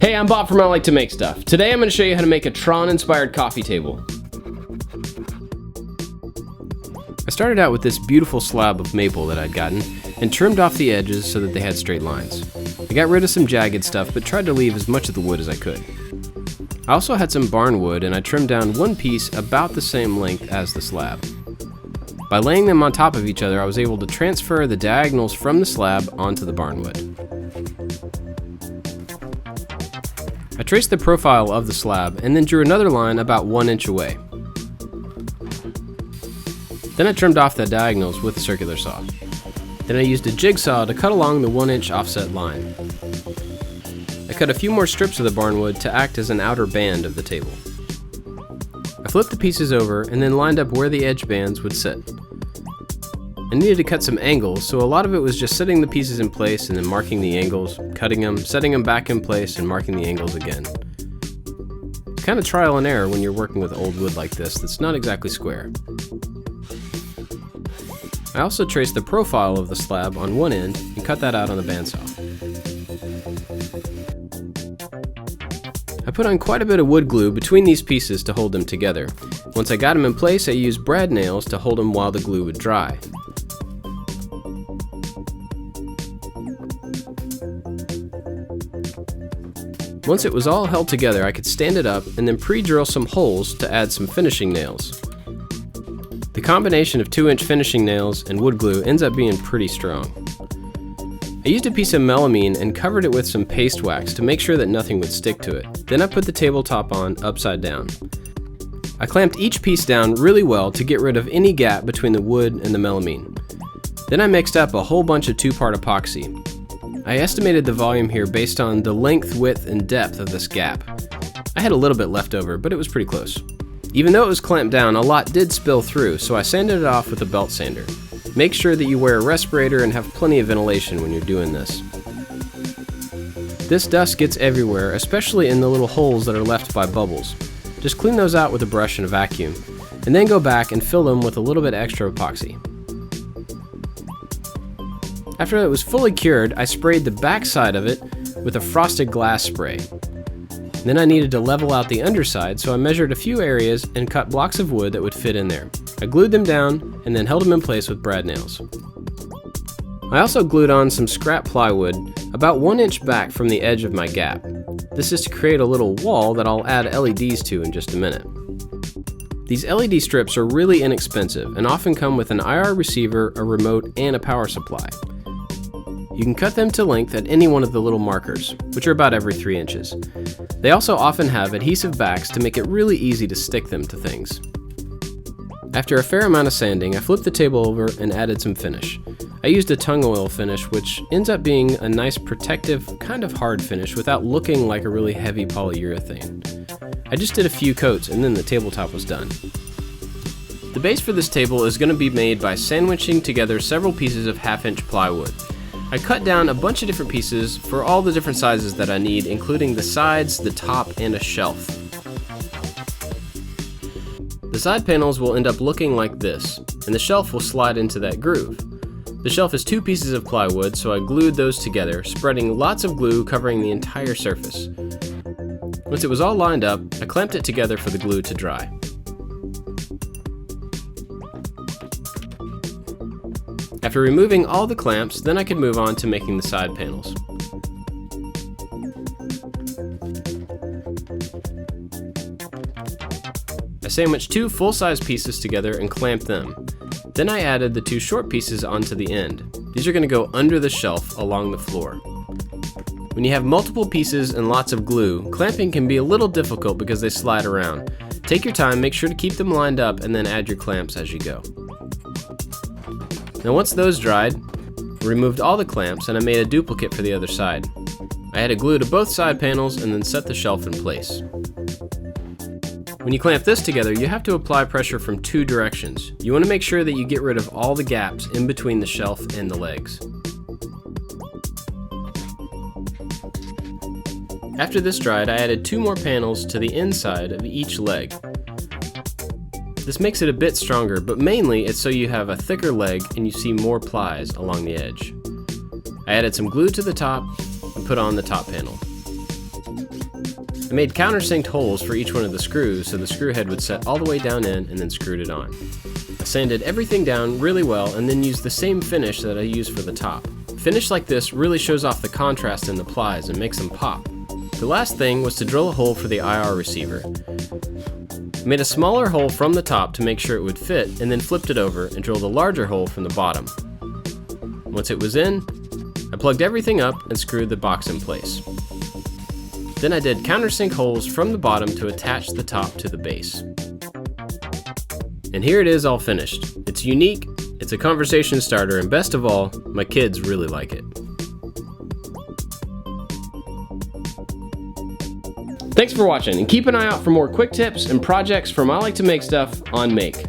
Hey, I'm Bob from I Like to Make Stuff. Today I'm going to show you how to make a Tron-Inspired coffee table. I started out with this beautiful slab of maple that I'd gotten and trimmed off the edges so that they had straight lines. I got rid of some jagged stuff but tried to leave as much of the wood as I could. I also had some barn wood and I trimmed down one piece about the same length as the slab. By laying them on top of each other, I was able to transfer the diagonals from the slab onto the barn wood. I traced the profile of the slab and then drew another line about 1 inch away. Then I trimmed off the diagonals with a circular saw. Then I used a jigsaw to cut along the 1 inch offset line. I cut a few more strips of the barn wood to act as an outer band of the table. I flipped the pieces over and then lined up where the edge bands would sit. I needed to cut some angles, so a lot of it was just setting the pieces in place and then marking the angles, cutting them, setting them back in place, and marking the angles again. It's kind of trial and error when you're working with old wood like this that's not exactly square. I also traced the profile of the slab on one end and cut that out on the bandsaw. I put on quite a bit of wood glue between these pieces to hold them together. Once I got them in place, I used brad nails to hold them while the glue would dry. Once it was all held together, I could stand it up and then pre-drill some holes to add some finishing nails. The combination of 2-inch finishing nails and wood glue ends up being pretty strong. I used a piece of melamine and covered it with some paste wax to make sure that nothing would stick to it. Then I put the tabletop on upside down. I clamped each piece down really well to get rid of any gap between the wood and the melamine. Then I mixed up a whole bunch of 2-part epoxy. I estimated the volume here based on the length, width, and depth of this gap. I had a little bit left over, but it was pretty close. Even though it was clamped down, a lot did spill through, so I sanded it off with a belt sander. Make sure that you wear a respirator and have plenty of ventilation when you're doing this. This dust gets everywhere, especially in the little holes that are left by bubbles. Just clean those out with a brush and a vacuum, and then go back and fill them with a little bit extra epoxy. After it was fully cured, I sprayed the back side of it with a frosted glass spray. Then I needed to level out the underside, so I measured a few areas and cut blocks of wood that would fit in there. I glued them down and then held them in place with brad nails. I also glued on some scrap plywood about 1 inch back from the edge of my gap. This is to create a little wall that I'll add LEDs to in just a minute. These LED strips are really inexpensive and often come with an IR receiver, a remote, and a power supply. You can cut them to length at any one of the little markers, which are about every 3 inches. They also often have adhesive backs to make it really easy to stick them to things. After a fair amount of sanding, I flipped the table over and added some finish. I used a tung oil finish, which ends up being a nice protective, kind of hard finish without looking like a really heavy polyurethane. I just did a few coats and then the tabletop was done. The base for this table is going to be made by sandwiching together several pieces of 1/2-inch plywood. I cut down a bunch of different pieces for all the different sizes that I need, including the sides, the top, and a shelf. The side panels will end up looking like this, and the shelf will slide into that groove. The shelf is 2 pieces of plywood, so I glued those together, spreading lots of glue covering the entire surface. Once it was all lined up, I clamped it together for the glue to dry. After removing all the clamps, then I could move on to making the side panels. I sandwiched 2 full-size pieces together and clamped them. Then I added the 2 short pieces onto the end. These are going to go under the shelf along the floor. When you have multiple pieces and lots of glue, clamping can be a little difficult because they slide around. Take your time, make sure to keep them lined up, and then add your clamps as you go. Now once those dried, I removed all the clamps and I made a duplicate for the other side. I added glue to both side panels and then set the shelf in place. When you clamp this together, you have to apply pressure from 2 directions. You want to make sure that you get rid of all the gaps in between the shelf and the legs. After this dried, I added 2 more panels to the inside of each leg. This makes it a bit stronger, but mainly it's so you have a thicker leg and you see more plies along the edge. I added some glue to the top and put on the top panel. I made countersinked holes for each one of the screws so the screw head would set all the way down in and then screwed it on. I sanded everything down really well and then used the same finish that I used for the top. Finish like this really shows off the contrast in the plies and makes them pop. The last thing was to drill a hole for the IR receiver. I made a smaller hole from the top to make sure it would fit and then flipped it over and drilled a larger hole from the bottom. Once it was in, I plugged everything up and screwed the box in place. Then I did countersink holes from the bottom to attach the top to the base. And here it is all finished. It's unique, it's a conversation starter, and best of all, my kids really like it. Thanks for watching, and keep an eye out for more quick tips and projects from I Like to Make Stuff on Make.